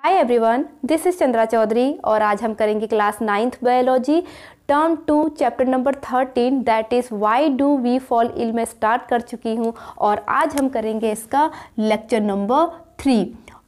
Hi everyone, this is Chandra Chaudhary और आज हम करेंगे class 9th biology term 2 chapter number 13 that is why do we fall ill. मैं start कर चुकी हूँ और आज हम करेंगे इसका लेक्चर नंबर 3।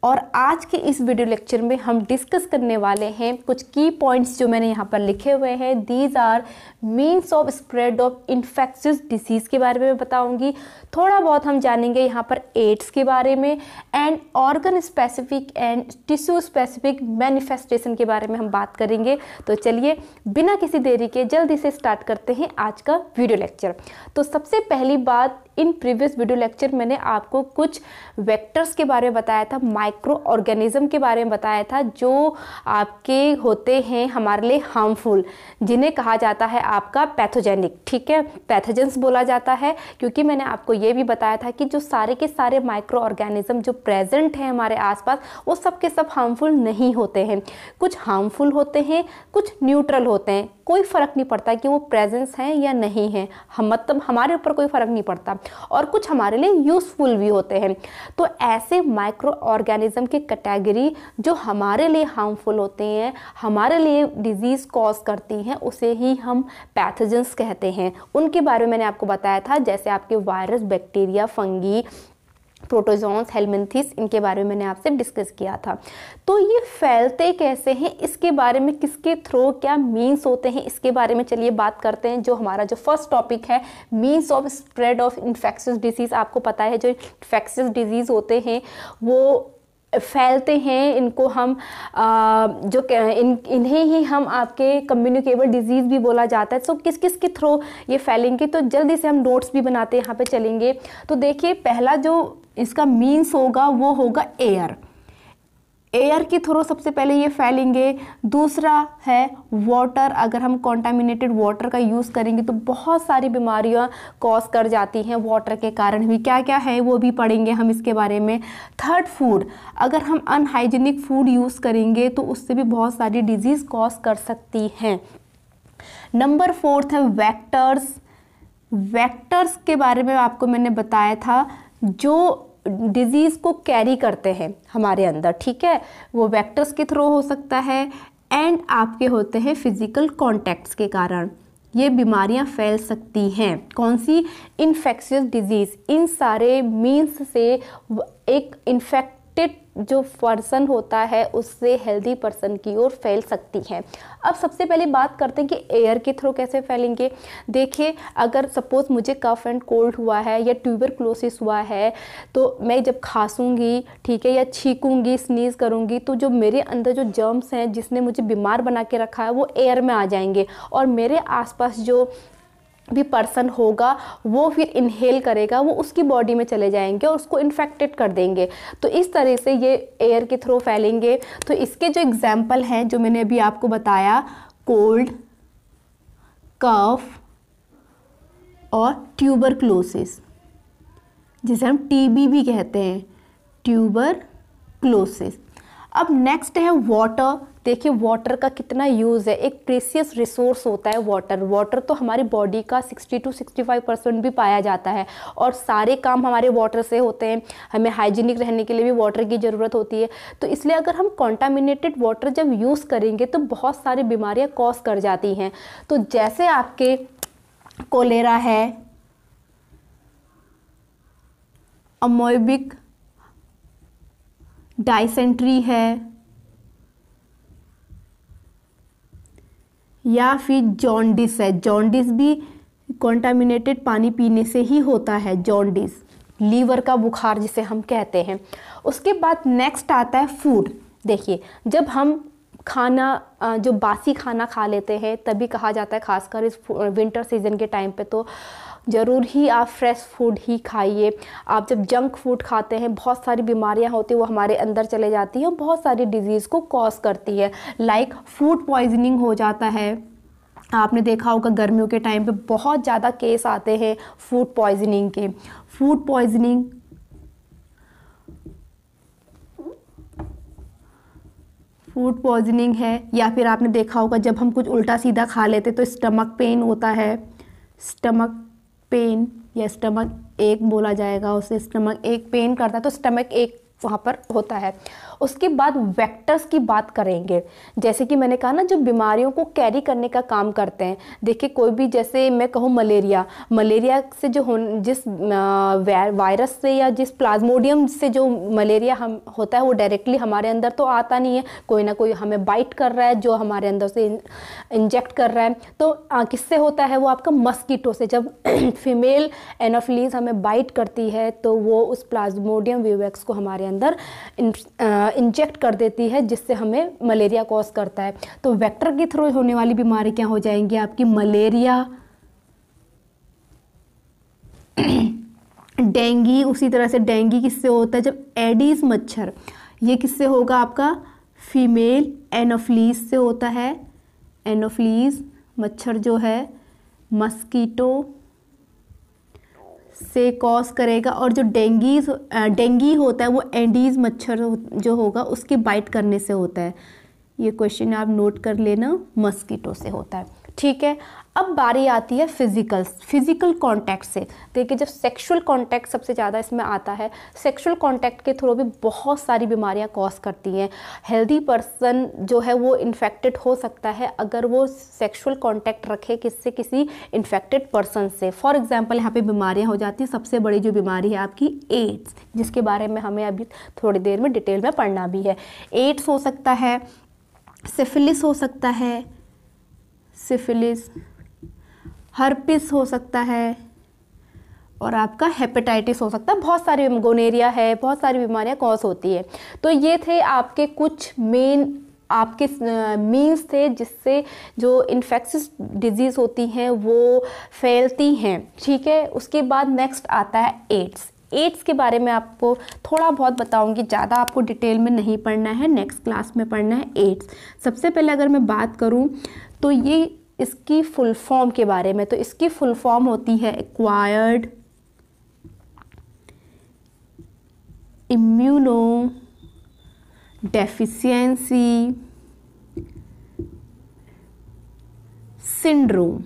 और आज के इस वीडियो लेक्चर में हम डिस्कस करने वाले हैं कुछ की पॉइंट्स जो मैंने यहाँ पर लिखे हुए हैं। These are means of spread of infectious disease के बारे में बताऊंगी। थोड़ा बहुत हम जानेंगे यहाँ पर एड्स के बारे में and organ specific and tissue specific manifestation के बारे में हम बात करेंगे। तो चलिए बिना किसी देरी के जल्दी से स्टार्ट करते हैं आज का वीडियो लेक्चर। तो सबसे पहली बात, इन प्रीवियस वीडियो लेक्चर मैंने आपको कुछ वेक्टर्स के बारे में बताया था, माइक्रो ऑर्गेनिज्म के बारे में बताया था जो आपके होते हैं हमारे लिए हार्मफुल, जिन्हें कहा जाता है आपका पैथोजेनिक। ठीक है, पैथोजेंस बोला जाता है क्योंकि मैंने आपको ये भी बताया था कि जो सारे के सारे माइक्रो ऑर्गेनिज्म जो प्रेजेंट हैं हमारे आसपास वो सब के सब हार्मफुल नहीं होते हैं। कुछ हार्मफुल होते हैं, कुछ न्यूट्रल होते हैं। कोई फ़र्क नहीं पड़ता कि वो प्रेजेंस हैं या नहीं हैं, हम मतलब हमारे ऊपर कोई फ़र्क नहीं पड़ता। और कुछ हमारे लिए यूज़फुल भी होते हैं। तो ऐसे माइक्रो ऑर्गेनिज्म की कैटेगरी जो हमारे लिए हार्मफुल होते हैं, हमारे लिए डिजीज़ कॉज करती हैं, उसे ही हम पैथोजेंस कहते हैं। उनके बारे में मैंने आपको बताया था, जैसे आपके virus, bacteria, fungi, protozoans, helminths, इनके बारे में मैंने आपसे डिस्कस किया था। तो ये फैलते कैसे हैं, इसके बारे में, किसके थ्रू क्या मीन्स होते हैं, इसके बारे में चलिए बात करते हैं। जो हमारा जो फर्स्ट टॉपिक है, means of spread of infectious disease. आपको पता है जो इन्फेक्शियस डिजीज़ होते हैं वो फैलते हैं, इनको हम इन्हें ही हम आपके कम्युनिकेबल डिजीज़ भी बोला जाता है। सो किस किस के थ्रू ये फैलेंगे, तो जल्दी से हम नोट्स भी बनाते हैं, यहाँ पे चलेंगे। तो देखिए, पहला जो इसका मीन्स होगा वो होगा एयर। एयर के थ्रू सबसे पहले ये फैलेंगे। दूसरा है वाटर, अगर हम कॉन्टामिनेटेड वाटर का यूज़ करेंगे तो बहुत सारी बीमारियां कॉज कर जाती हैं वाटर के कारण भी। क्या क्या है वो भी पढ़ेंगे हम इसके बारे में। थर्ड, फूड, अगर हम अनहाइजीनिक फूड यूज़ करेंगे तो उससे भी बहुत सारी डिजीज़ कॉज कर सकती हैं। नंबर 4 है वेक्टर्स। वेक्टर्स के बारे में आपको मैंने बताया था, जो डिजीज़ को कैरी करते हैं हमारे अंदर। ठीक है, वो वेक्टर्स के थ्रू हो सकता है एंड आपके होते हैं फिजिकल कॉन्टैक्ट्स के कारण ये बीमारियां फैल सकती हैं। कौन सी? Infectious disease. इन सारे मीन्स से एक इन्फेक्टेड जो पर्सन होता है उससे हेल्दी पर्सन की ओर फैल सकती है। अब सबसे पहले बात करते हैं कि एयर के थ्रू कैसे फैलेंगे। देखिए, अगर सपोज मुझे कफ एंड कोल्ड हुआ है या ट्यूबरक्लोसिस हुआ है तो मैं जब खांसूंगी, ठीक है, या छींकूंगी, स्नीज करूंगी, तो जो मेरे अंदर जो जर्म्स हैं जिसने मुझे बीमार बना के रखा है वो एयर में आ जाएंगे और मेरे आसपास जो भी पर्सन होगा वो फिर इनहेल करेगा, वो उसकी बॉडी में चले जाएंगे और उसको इन्फेक्टेड कर देंगे। तो इस तरह से ये एयर के थ्रू फैलेंगे। तो इसके जो एग्जाम्पल हैं जो मैंने अभी आपको बताया, कोल्ड, कफ और ट्यूबरक्लोसिस, जिसे हम टीबी भी कहते हैं, ट्यूबरक्लोसिस। अब नेक्स्ट है वाटर। देखिए, वाटर का कितना यूज़ है, एक प्रीशियस रिसोर्स होता है वाटर। वाटर तो हमारी बॉडी का 60 to 65% भी पाया जाता है और सारे काम हमारे वाटर से होते हैं। हमें हाइजीनिक रहने के लिए भी वाटर की ज़रूरत होती है। तो इसलिए अगर हम कॉन्टामिनेटेड वाटर जब यूज़ करेंगे तो बहुत सारी बीमारियां कॉज कर जाती हैं। तो जैसे आपके कोलेरा है, अमोएबिक डायसेंट्री है, या फिर जॉन्डिस है। जॉन्डिस भी कॉन्टामिनेटेड पानी पीने से ही होता है, जॉन्डिस, लीवर का बुखार जिसे हम कहते हैं। उसके बाद नेक्स्ट आता है फूड। देखिए, जब हम खाना जो बासी खाना खा लेते हैं तभी कहा जाता है, खासकर इस विंटर सीजन के टाइम पे तो ज़रूर ही आप फ्रेश फूड ही खाइए। आप जब जंक फूड खाते हैं बहुत सारी बीमारियां होती हैं वो हमारे अंदर चले जाती हैं और बहुत सारी डिजीज़ को कॉज करती है। लाइक फूड पॉइजनिंग हो जाता है। आपने देखा होगा गर्मियों के टाइम पे बहुत ज़्यादा केस आते हैं फूड पॉइजनिंग के। फूड पॉइजनिंग है, या फिर आपने देखा होगा जब हम कुछ उल्टा सीधा खा लेते तो स्टमक पेन होता है। स्टमक पेन या स्टमक एक बोला जाएगा उसे, स्टमक एक पेन करता है तो स्टमक एक वहाँ पर होता है। उसके बाद वेक्टर्स की बात करेंगे, जैसे कि मैंने कहा ना जो बीमारियों को कैरी करने का काम करते हैं। देखिए कोई भी, जैसे मैं कहूँ मलेरिया से जो जिस वायरस से या जिस प्लाज्मोडियम से जो मलेरिया हम होता है वो डायरेक्टली हमारे अंदर तो आता नहीं है, कोई ना कोई हमें बाइट कर रहा है जो हमारे अंदर से इंजेक्ट कर रहा है। तो किससे होता है वो आपका मस्कीटो से। जब फीमेल एनोफिलीज हमें बाइट करती है तो वो उस प्लाज्मोडियम विवेक्स को हमारे अंदर इंजेक्ट कर देती है, जिससे हमें मलेरिया कॉज करता है। तो वेक्टर के थ्रू होने वाली बीमारी क्या हो जाएंगी आपकी, मलेरिया, डेंगी। उसी तरह से डेंगी किससे होता है, जब एडीज मच्छर, ये किससे होगा आपका, फीमेल एनोफिलीज से होता है। एनोफिलीज मच्छर जो है मस्कीटो से कॉज करेगा, और जो डेंगी होता है वो एडीज मच्छर जो होगा उसके बाइट करने से होता है। ये क्वेश्चन आप नोट कर लेना, मस्कीटो से होता है, ठीक है। अब बारी आती है फिजिकल कांटेक्ट से। देखिए जब सेक्सुअल कांटेक्ट सबसे ज़्यादा इसमें आता है, सेक्सुअल कांटेक्ट के थ्रू भी बहुत सारी बीमारियां कॉज करती हैं। हेल्दी पर्सन जो है वो इन्फेक्टेड हो सकता है अगर वो सेक्सुअल कांटेक्ट रखे किससे, किसी इन्फेक्टेड पर्सन से। फॉर एग्जांपल यहाँ पे बीमारियां हो जाती हैं। सबसे बड़ी जो बीमारी है आपकी एड्स, जिसके बारे में हमें अभी थोड़ी देर में डिटेल में पढ़ना भी है। एड्स हो सकता है, सिफिलिस हो सकता है, सिफिलिस, हर्पिस हो सकता है, और आपका हेपेटाइटिस हो सकता है। बहुत सारी, गोनेरिया है, बहुत सारी बीमारियां कॉज होती है। तो ये थे आपके कुछ मेन आपके मीन्स थे जिससे जो इन्फेक्शियस डिजीज़ होती हैं वो फैलती हैं, ठीक है। उसके बाद नेक्स्ट आता है एड्स। एड्स के बारे में आपको थोड़ा बहुत बताऊंगी, ज़्यादा आपको डिटेल में नहीं पढ़ना है, नेक्स्ट क्लास में पढ़ना है एड्स। सबसे पहले अगर मैं बात करूं तो ये इसकी फुल फॉर्म के बारे में, तो इसकी फुल फॉर्म होती है एक्वायर्ड इम्यूनो डेफिशिएंसी सिंड्रोम।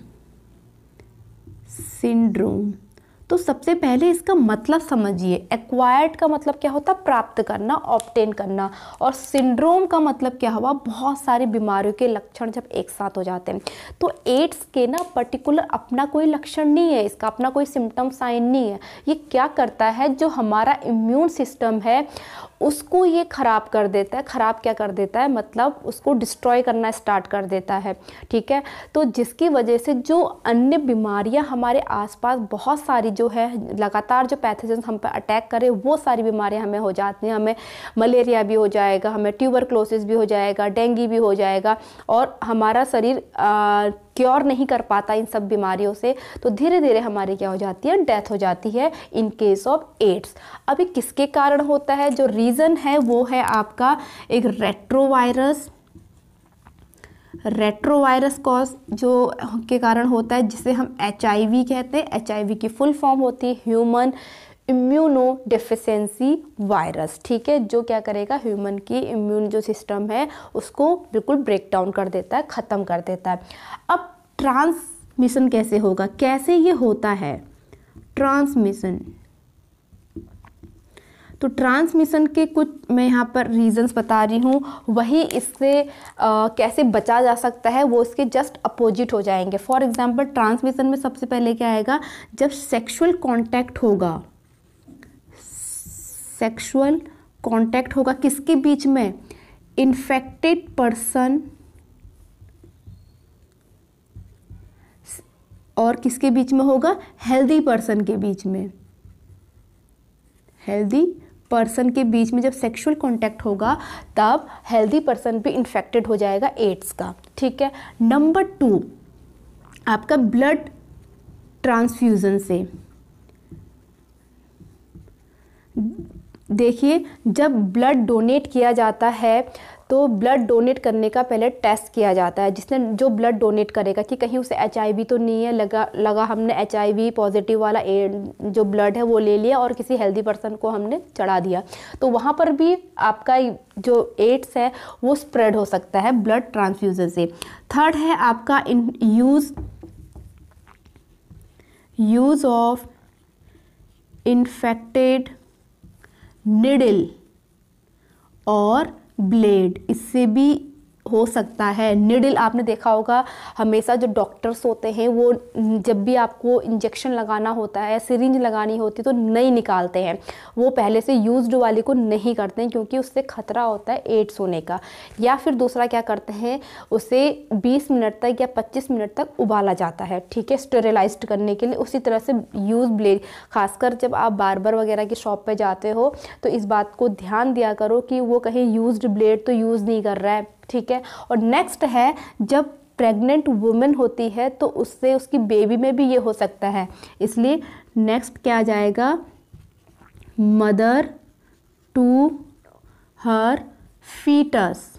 तो सबसे पहले इसका मतलब समझिए। एक्वायर्ड का मतलब क्या होता है, प्राप्त करना, ऑब्टेन करना, और सिंड्रोम का मतलब क्या हुआ, बहुत सारी बीमारियों के लक्षण जब एक साथ हो जाते हैं। तो एड्स के ना पर्टिकुलर अपना कोई लक्षण नहीं है, इसका अपना कोई सिम्टम साइन नहीं है। ये क्या करता है, जो हमारा इम्यून सिस्टम है उसको ये खराब कर देता है। खराब क्या कर देता है, मतलब उसको डिस्ट्रॉय करना स्टार्ट कर देता है, ठीक है। तो जिसकी वजह से जो अन्य बीमारियां हमारे आसपास बहुत सारी जो है लगातार जो पैथोजेंस हम पे अटैक करे, वो सारी बीमारियां हमें हो जाती हैं। हमें मलेरिया भी हो जाएगा, हमें ट्यूबरक्लोसिस भी हो जाएगा, डेंगू भी हो जाएगा, और हमारा शरीर क्योर नहीं कर पाता इन सब बीमारियों से। तो धीरे धीरे हमारी क्या हो जाती है, डेथ हो जाती है इन केस ऑफ एड्स। अभी किसके कारण होता है, जो रीज़न है वो है आपका एक रेट्रोवायरस कॉज जो के कारण होता है, जिसे हम HIV कहते हैं। HIV की फुल फॉर्म होती है ह्यूमन इम्यूनो डेफिशिएंसी वायरस, ठीक है, जो क्या करेगा, ह्यूमन की इम्यून जो सिस्टम है उसको बिल्कुल ब्रेक डाउन कर देता है, ख़त्म कर देता है। अब ट्रांसमिशन कैसे होगा, कैसे ये होता है ट्रांसमिशन, तो ट्रांसमिशन के कुछ मैं यहाँ पर रीजंस बता रही हूँ, वही इससे कैसे बचा जा सकता है वो इसके जस्ट अपोजिट हो जाएंगे। फॉर एग्जांपल ट्रांसमिशन में सबसे पहले क्या आएगा, जब सेक्सुअल कांटेक्ट होगा किसके बीच में, इन्फेक्टेड पर्सन और किसके बीच में होगा, हेल्दी पर्सन के बीच में। हेल्दी पर्सन के बीच में जब सेक्सुअल कांटेक्ट होगा तब हेल्दी पर्सन भी इन्फेक्टेड हो जाएगा एड्स का, ठीक है। नंबर 2 आपका ब्लड ट्रांसफ्यूजन से। देखिए जब ब्लड डोनेट किया जाता है तो ब्लड डोनेट करने का पहले टेस्ट किया जाता है, जिसने जो ब्लड डोनेट करेगा कि कहीं उसे HIV तो नहीं है, लगा हमने HIV पॉजिटिव वाला जो ब्लड है वो ले लिया और किसी हेल्दी पर्सन को हमने चढ़ा दिया, तो वहाँ पर भी आपका जो एड्स है वो स्प्रेड हो सकता है ब्लड ट्रांसफ्यूजन से। थर्ड है आपका यूज ऑफ इन्फेक्टेड निडल और ब्लेड, इससे भी हो सकता है। निडल आपने देखा होगा, हमेशा जो डॉक्टर्स होते हैं वो जब भी आपको इंजेक्शन लगाना होता है, सिरिंज लगानी होती है तो नहीं निकालते हैं, वो पहले से यूज्ड वाली को नहीं करते हैं क्योंकि उससे खतरा होता है एड्स होने का। या फिर दूसरा क्या करते हैं, उसे 20 मिनट तक या 25 मिनट तक उबाला जाता है, ठीक है, स्टेरिलाइज्ड करने के लिए। उसी तरह से यूज ब्लेड, खासकर जब आप बार्बर वगैरह की शॉप पे जाते हो तो इस बात को ध्यान दिया करो कि वो कहीं यूज्ड ब्लेड तो यूज़ नहीं कर रहा है, ठीक है। और नेक्स्ट है, जब प्रेग्नेंट वुमेन होती है तो उससे उसकी बेबी में भी ये हो सकता है, इसलिए नेक्स्ट क्या आ जाएगा, मदर टू हर फीटस।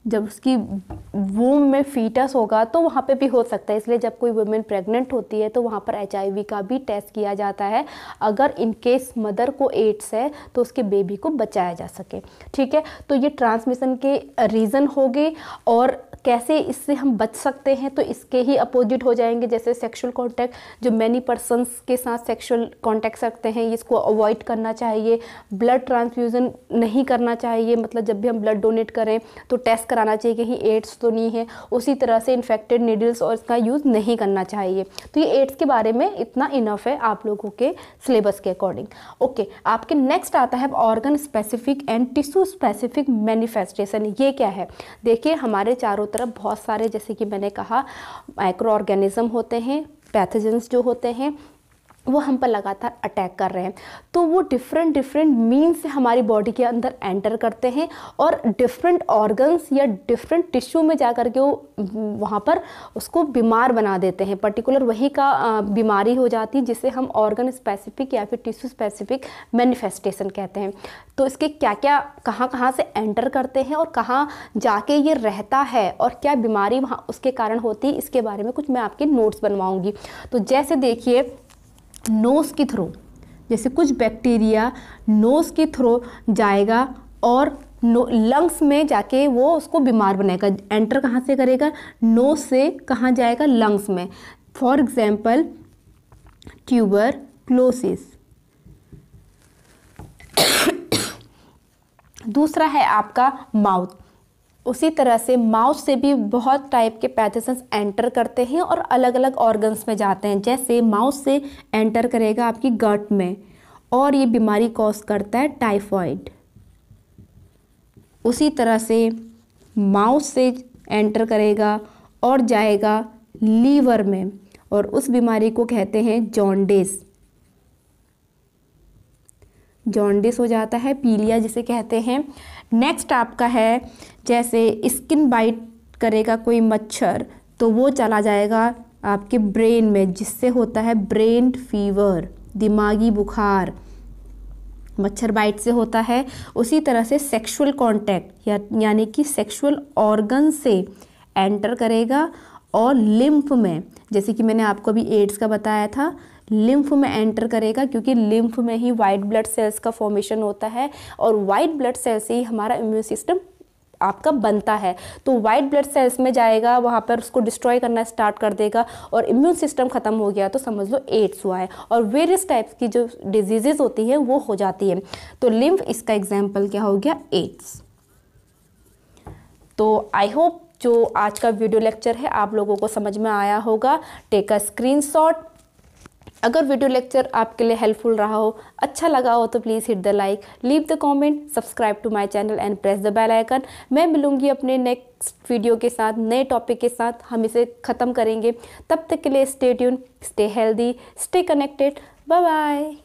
जब उसकी वूम में फीटस होगा तो वहाँ पे भी हो सकता है, इसलिए जब कोई वुमेन प्रेग्नेंट होती है तो वहाँ पर HIV का भी टेस्ट किया जाता है, अगर इन केस मदर को एड्स है तो उसके बेबी को बचाया जा सके, ठीक है। तो ये ट्रांसमिशन के रीज़न हो गए, और कैसे इससे हम बच सकते हैं तो इसके ही अपोजिट हो जाएंगे, जैसे सेक्सुअल कांटेक्ट, जो मैनी पर्सन्स के साथ सेक्सुअल कांटेक्ट रखते हैं इसको अवॉइड करना चाहिए। ब्लड ट्रांसफ्यूज़न नहीं करना चाहिए, मतलब जब भी हम ब्लड डोनेट करें तो टेस्ट कराना चाहिए कि कहीं एड्स तो नहीं है। उसी तरह से इन्फेक्टेड नीडल्स और इसका यूज़ नहीं करना चाहिए। तो ये एड्स के बारे में इतना इनफ है आप लोगों के सिलेबस के अकॉर्डिंग। ओके, आपके नेक्स्ट आता है organ specific and tissue specific manifestation. ये क्या है, देखिए हमारे चारों तरफ बहुत सारे, जैसे कि मैंने कहा, माइक्रो ऑर्गेनिज्म होते हैं, पैथोजेंस जो होते हैं वो हम पर लगातार अटैक कर रहे हैं, तो वो डिफरेंट मीन्स से हमारी बॉडी के अंदर एंटर करते हैं और डिफरेंट ऑर्गन्स या डिफरेंट टिश्यू में जा कर के वो वहाँ पर उसको बीमार बना देते हैं, पर्टिकुलर वही का बीमारी हो जाती है, जिसे हम ऑर्गन स्पेसिफिक या फिर टिश्यू स्पेसिफिक मैनिफेस्टेशन कहते हैं। तो इसके क्या क्या कहाँ से एंटर करते हैं और कहाँ जाके ये रहता है और क्या बीमारी वहाँ उसके कारण होती है, इसके बारे में कुछ मैं आपके नोट्स बनवाऊँगी। तो जैसे देखिए, नोज़ के थ्रू, जैसे कुछ बैक्टीरिया नोज़ के थ्रू जाएगा और लंग्स में जाके वो उसको बीमार बनाएगा। एंटर कहाँ से करेगा, नोज़ से कहाँ जाएगा, लंग्स में। For example tuberculosis. दूसरा है आपका माउथ। उसी तरह से माउथ से भी बहुत टाइप के पैथोजेंस एंटर करते हैं और अलग अलग ऑर्गन्स में जाते हैं। जैसे माउथ से एंटर करेगा आपकी गट में और ये बीमारी कॉज करता है टाइफॉइड। उसी तरह से माउथ से एंटर करेगा और जाएगा लीवर में और उस बीमारी को कहते हैं जॉन्डिस। जॉन्डिस हो जाता है, पीलिया जिसे कहते हैं। नेक्स्ट आपका है, जैसे स्किन बाइट करेगा कोई मच्छर तो वो चला जाएगा आपके ब्रेन में, जिससे होता है ब्रेन फीवर, दिमागी बुखार, मच्छर बाइट से होता है। उसी तरह से सेक्सुअल कांटेक्ट यानी कि सेक्सुअल ऑर्गन से एंटर करेगा और लिम्फ में, जैसे कि मैंने आपको अभी एड्स का बताया था, लिम्फ में एंटर करेगा क्योंकि लिम्फ में ही वाइट ब्लड सेल्स का फॉर्मेशन होता है और वाइट ब्लड सेल्स से ही हमारा इम्यून सिस्टम आपका बनता है। तो वाइट ब्लड सेल्स में जाएगा, वहाँ पर उसको डिस्ट्रॉय करना स्टार्ट कर देगा और इम्यून सिस्टम ख़त्म हो गया तो समझ लो एड्स हुआ है। और वेरियस टाइप्स की जो डिजीजेज होती हैं वो हो जाती है। तो लिम्फ इसका एग्जाम्पल क्या हो गया, एड्स। तो आई होप जो आज का वीडियो लेक्चर है आप लोगों को समझ में आया होगा। Take a screenshot. अगर वीडियो लेक्चर आपके लिए हेल्पफुल रहा हो, अच्छा लगा हो तो please hit the like, leave the comment, subscribe to my channel and press the bell icon. मैं मिलूंगी अपने नेक्स्ट वीडियो के साथ, नए टॉपिक के साथ। हम इसे ख़त्म करेंगे। तब तक के लिए stay tune, stay healthy, stay connected. Bye bye.